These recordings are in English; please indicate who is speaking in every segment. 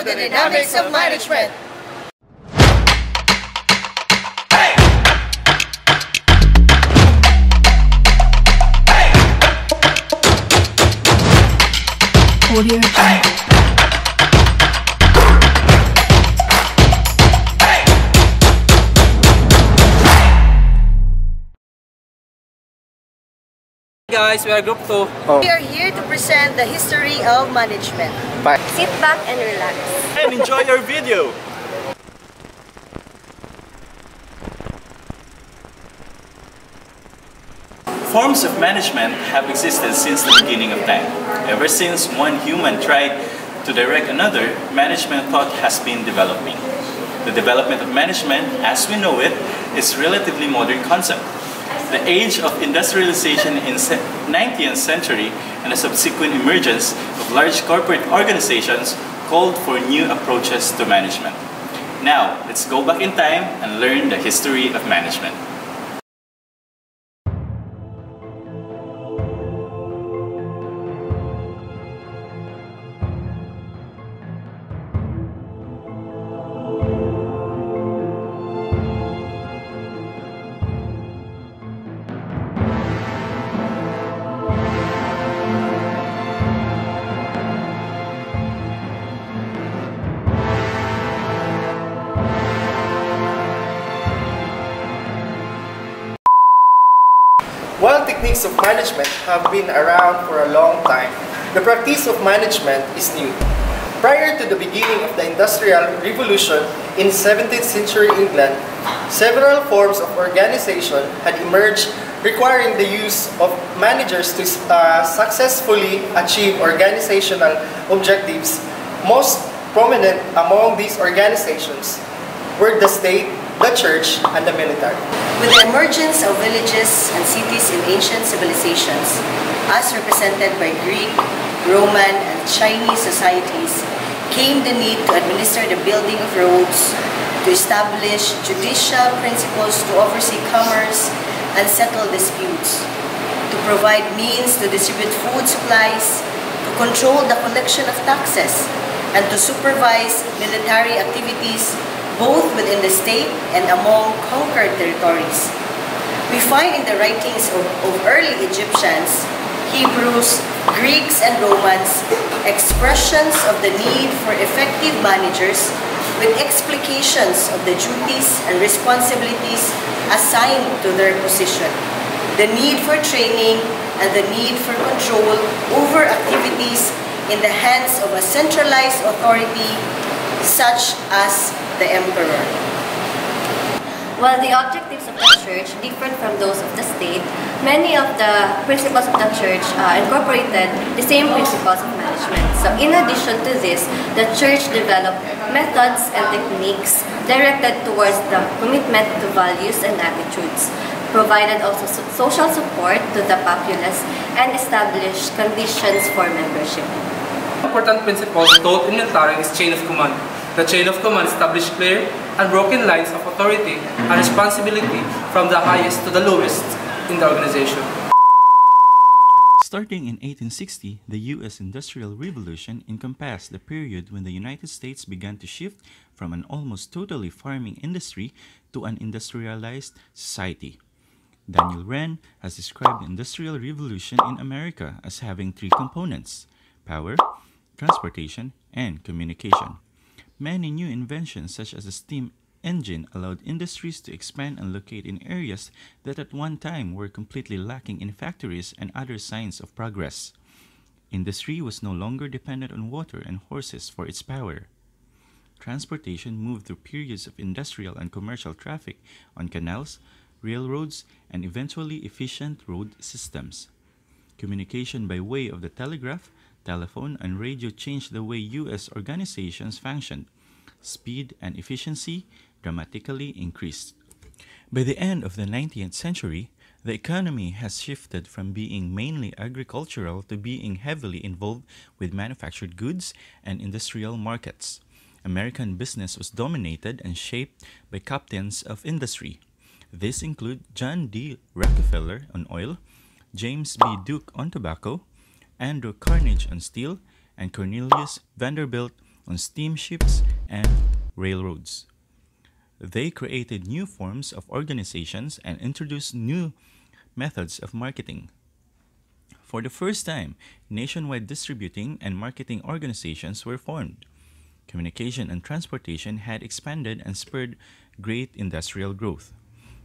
Speaker 1: the dynamics of management.
Speaker 2: Audio Jungle.
Speaker 3: Guys, we are Group 2.
Speaker 1: We are here to present the history of management.
Speaker 4: Bye.
Speaker 1: Sit back and relax.
Speaker 3: And enjoy your video! Forms of management have existed since the beginning of time. Ever since one human tried to direct another, management thought has been developing. The development of management, as we know it, is a relatively modern concept. The age of industrialization in the 19th century and the subsequent emergence of large corporate organizations called for new approaches to management. Now, let's go back in time and learn the history of management.
Speaker 4: While techniques of management have been around for a long time, the practice of management is new. Prior to the beginning of the Industrial Revolution in 17th century England, several forms of organization had emerged requiring the use of managers to successfully achieve organizational objectives. Most prominent among these organizations were the state, the church, and the military.
Speaker 1: With the emergence of villages and cities in ancient civilizations, as represented by Greek, Roman, and Chinese societies, came the need to administer the building of roads, to establish judicial principles to oversee commerce and settle disputes, to provide means to distribute food supplies, to control the collection of taxes, and to supervise military activities both within the state and among conquered territories. We find in the writings of early Egyptians, Hebrews, Greeks, and Romans expressions of the need for effective managers with explications of the duties and responsibilities assigned to their position, the need for training, and the need for control over activities in the hands of a centralized authority such as the emperor.
Speaker 5: While the objectives of the church differed from those of the state, many of the principles of the church incorporated the same principles of management. So in addition to this, the church developed methods and techniques directed towards the commitment to values and attitudes, provided also social support to the populace, and established conditions for membership.
Speaker 6: Important principles taught in military is chain of command. The chain of command established clear, unbroken lines of authority and responsibility from the highest to the lowest in the organization.
Speaker 7: Starting in 1860, the U.S. Industrial Revolution encompassed the period when the United States began to shift from an almost totally farming industry to an industrialized society. Daniel Wren has described the Industrial Revolution in America as having three components: power, transportation, and communication. Many new inventions such as the steam engine allowed industries to expand and locate in areas that at one time were completely lacking in factories and other signs of progress. Industry was no longer dependent on water and horses for its power. Transportation moved through periods of industrial and commercial traffic on canals, railroads, and eventually efficient road systems. Communication by way of the telegraph, telephone, and radio changed the way U.S. organizations functioned. Speed and efficiency dramatically increased. By the end of the 19th century, the economy has shifted from being mainly agricultural to being heavily involved with manufactured goods and industrial markets. American business was dominated and shaped by captains of industry. These include John D. Rockefeller on oil, James B. Duke on tobacco, Andrew Carnegie on steel, and Cornelius Vanderbilt on steamships and railroads. They created new forms of organizations and introduced new methods of marketing. For the first time, nationwide distributing and marketing organizations were formed. Communication and transportation had expanded and spurred great industrial growth.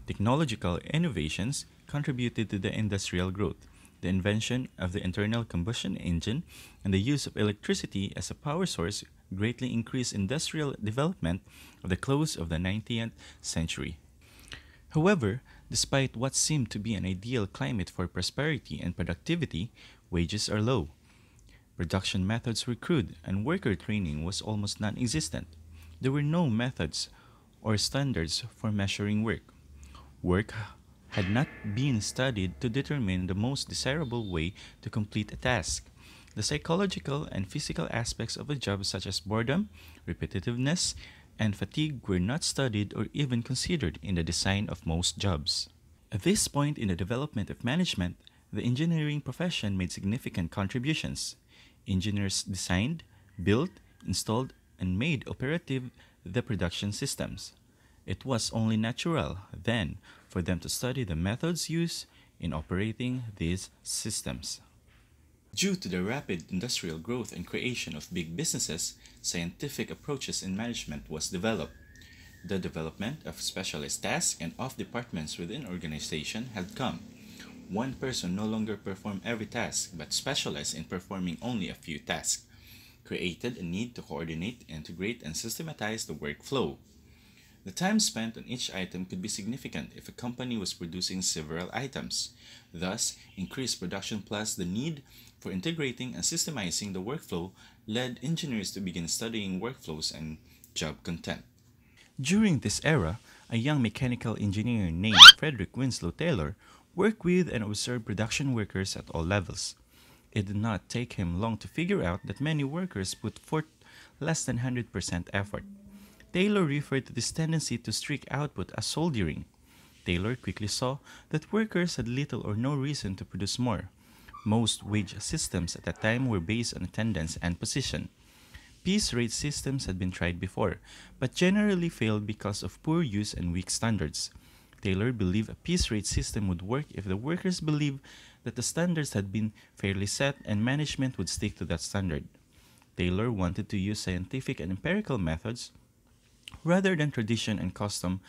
Speaker 7: Technological innovations contributed to the industrial growth. The invention of the internal combustion engine and the use of electricity as a power source greatly increased industrial development at the close of the 19th century. However, despite what seemed to be an ideal climate for prosperity and productivity, wages are low. Production methods were crude, and worker training was almost non existent. There were no methods or standards for measuring work. Work had not been studied to determine the most desirable way to complete a task. The psychological and physical aspects of a job, such as boredom, repetitiveness, and fatigue, were not studied or even considered in the design of most jobs. At this point in the development of management, the engineering profession made significant contributions. Engineers designed, built, installed, and made operative the production systems. It was only natural, then, for them to study the methods used in operating these systems. Due to the rapid industrial growth and creation of big businesses, scientific approaches in management was developed. The development of specialized tasks and of departments within organization had come. One person no longer performed every task, but specialized in performing only a few tasks, created a need to coordinate, integrate, and systematize the workflow. The time spent on each item could be significant if a company was producing several items. Thus, increased production plus the need for integrating and systemizing the workflow led engineers to begin studying workflows and job content. During this era, a young mechanical engineer named Frederick Winslow Taylor worked with and observed production workers at all levels. It did not take him long to figure out that many workers put forth less than 100% effort. Taylor referred to this tendency to strict output as soldering. Taylor quickly saw that workers had little or no reason to produce more. Most wage systems at that time were based on attendance and position. Piece rate systems had been tried before, but generally failed because of poor use and weak standards. Taylor believed a piece rate system would work if the workers believed that the standards had been fairly set and management would stick to that standard. Taylor wanted to use scientific and empirical methods rather than tradition and custom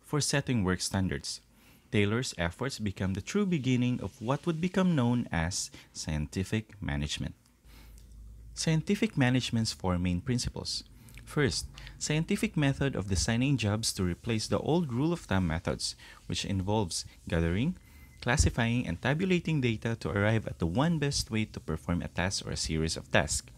Speaker 7: for setting work standards. Taylor's efforts became the true beginning of what would become known as scientific management. Scientific management's four main principles. First, scientific method of designing jobs to replace the old rule of thumb methods, which involves gathering, classifying, and tabulating data to arrive at the one best way to perform a task or a series of tasks.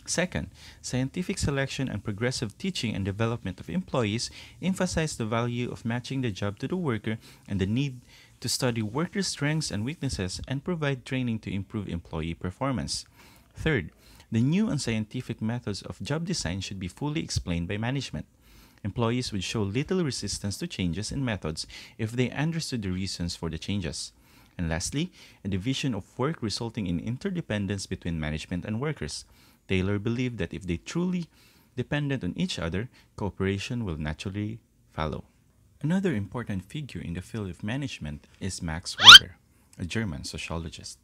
Speaker 7: Second, scientific selection and progressive teaching and development of employees emphasize the value of matching the job to the worker and the need to study workers' strengths and weaknesses and provide training to improve employee performance. Third, the new and scientific methods of job design should be fully explained by management. Employees would show little resistance to changes in methods if they understood the reasons for the changes. And lastly, a division of work resulting in interdependence between management and workers. Taylor believed that if they truly depended on each other, cooperation will naturally follow. Another important figure in the field of management is Max Weber, a German sociologist.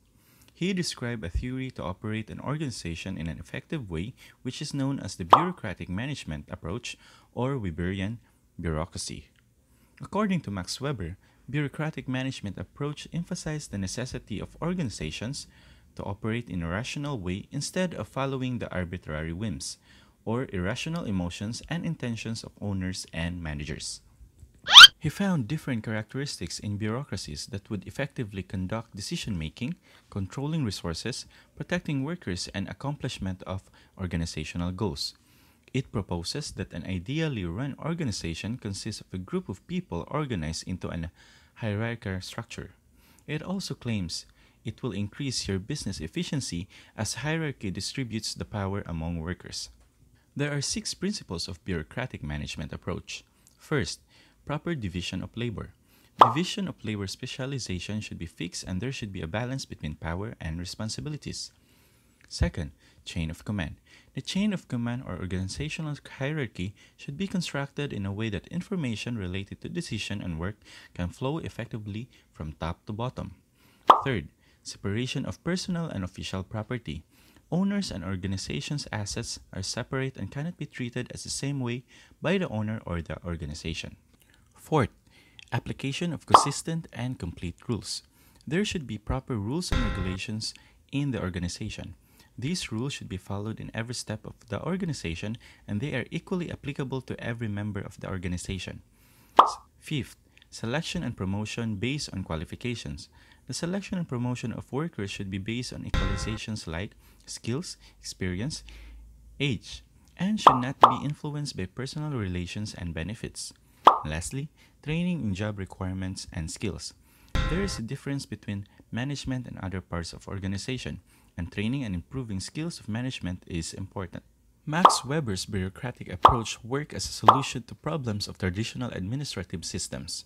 Speaker 7: He described a theory to operate an organization in an effective way, which is known as the bureaucratic management approach or Weberian bureaucracy. According to Max Weber, bureaucratic management approach emphasized the necessity of organizations to operate in a rational way instead of following the arbitrary whims or irrational emotions and intentions of owners and managers. He found different characteristics in bureaucracies that would effectively conduct decision-making, controlling resources, protecting workers, and accomplishment of organizational goals. It proposes that an ideally run organization consists of a group of people organized into a hierarchical structure. It also claims it will increase your business efficiency as hierarchy distributes the power among workers. There are 6 principles of bureaucratic management approach. First, proper division of labor. Division of labor specialization should be fixed and there should be a balance between power and responsibilities. Second, Chain of command. The chain of command or organizational hierarchy should be constructed in a way that information related to decision and work can flow effectively from top to bottom. Third, separation of personal and official property. Owners and organizations' assets are separate and cannot be treated as the same way by the owner or the organization. Fourth, application of consistent and complete rules. There should be proper rules and regulations in the organization. These rules should be followed in every step of the organization, and they are equally applicable to every member of the organization. Fifth, selection and promotion based on qualifications. The selection and promotion of workers should be based on equalizations like skills, experience, age, and should not be influenced by personal relations and benefits. Lastly, training in job requirements and skills. There is a difference between management and other parts of organization, and training and improving skills of management is important. Max Weber's bureaucratic approach worked as a solution to problems of traditional administrative systems,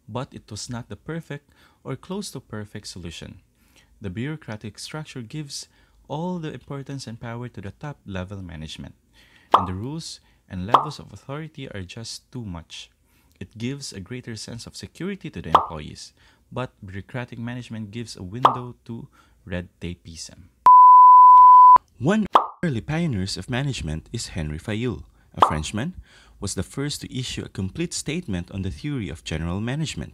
Speaker 7: but it was not the perfect or close to perfect solution. The bureaucratic structure gives all the importance and power to the top-level management, and the rules and levels of authority are just too much. It gives a greater sense of security to the employees, but bureaucratic management gives a window to red tapeism. One of the early pioneers of management is Henry Fayol, a Frenchman, was the first to issue a complete statement on the theory of general management.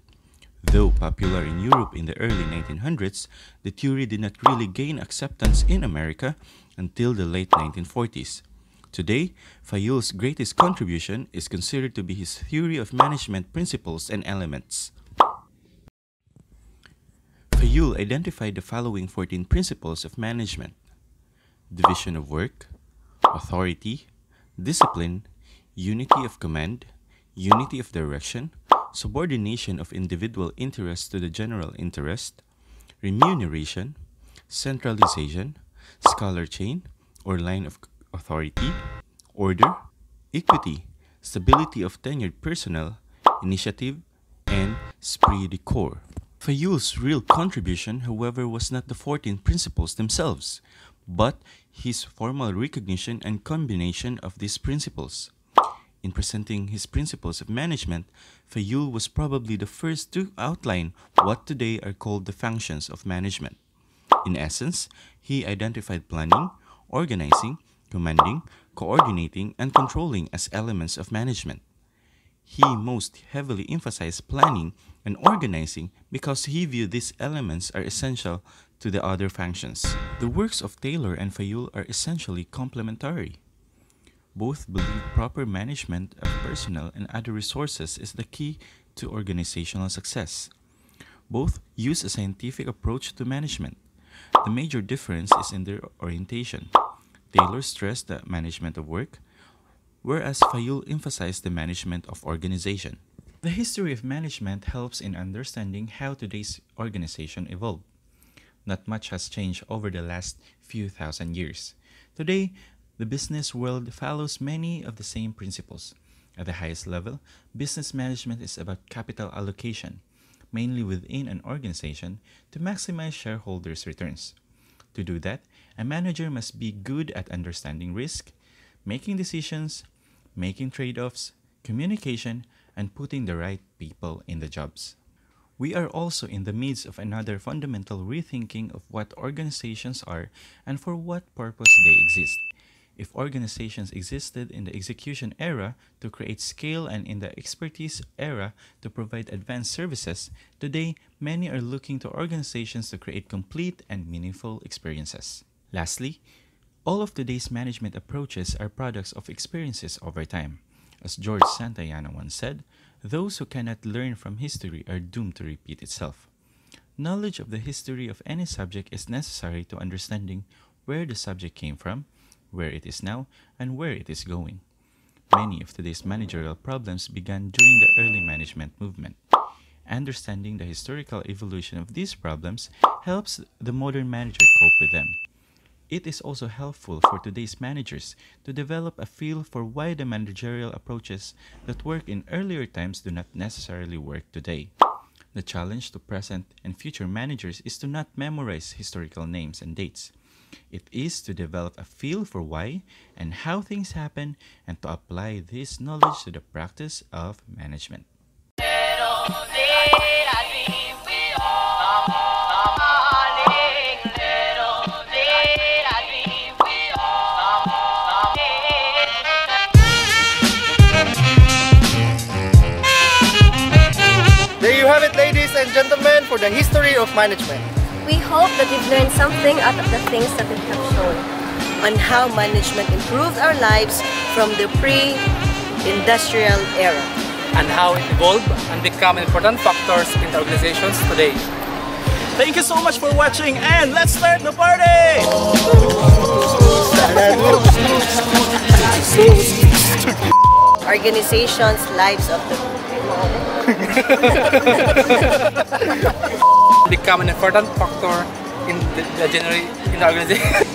Speaker 7: Though popular in Europe in the early 1900s, the theory did not really gain acceptance in America until the late 1940s. Today, Fayol's greatest contribution is considered to be his theory of management principles and elements. Fayol identified the following 14 principles of management: division of work, authority, discipline, unity of command, unity of direction, subordination of individual interests to the general interest, remuneration, centralization, scholar chain or line of authority, order, equity, stability of tenured personnel, initiative, and esprit de corps. Fayol's real contribution, however, was not the 14 principles themselves, but his formal recognition and combination of these principles. In presenting his principles of management, Fayol was probably the first to outline what today are called the functions of management. In essence, he identified planning, organizing, commanding, coordinating, and controlling as elements of management. He most heavily emphasized planning and organizing because he viewed these elements are essential to the other functions. The works of Taylor and Fayol are essentially complementary. Both believe proper management of personnel and other resources is the key to organizational success. Both use a scientific approach to management. The major difference is in their orientation. Taylor stressed the management of work, whereas Fayol emphasized the management of organization. The history of management helps in understanding how today's organization evolved. Not much has changed over the last few thousand years. Today, the business world follows many of the same principles. At the highest level, business management is about capital allocation, mainly within an organization, to maximize shareholders' returns. To do that, a manager must be good at understanding risk, making decisions, making trade-offs, communication, and putting the right people in the jobs. We are also in the midst of another fundamental rethinking of what organizations are and for what purpose they exist. If organizations existed in the execution era to create scale and in the expertise era to provide advanced services, today many are looking to organizations to create complete and meaningful experiences. Lastly, all of today's management approaches are products of experiences over time. As George Santayana once said, those who cannot learn from history are doomed to repeat itself. Knowledge of the history of any subject is necessary to understanding where the subject came from, where it is now, and where it is going. Many of today's managerial problems began during the early management movement. Understanding the historical evolution of these problems helps the modern manager cope with them. It is also helpful for today's managers to develop a feel for why the managerial approaches that work in earlier times do not necessarily work today. The challenge to present and future managers is to not memorize historical names and dates, It is to develop a feel for why and how things happen and to apply this knowledge to the practice of management.
Speaker 4: There you have it, ladies and gentlemen, for the history of management.
Speaker 5: We hope that you've learned something out of the things that we have shown.
Speaker 1: On how management improved our lives from the pre-industrial era.
Speaker 6: and how it evolved and become important factors in the organizations today.
Speaker 3: Thank you so much for watching, and let's start the party!
Speaker 1: Organizations, lives of the
Speaker 6: Become an important factor in the organization.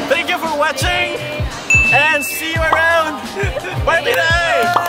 Speaker 3: Thank you for watching, and see you around! Party night!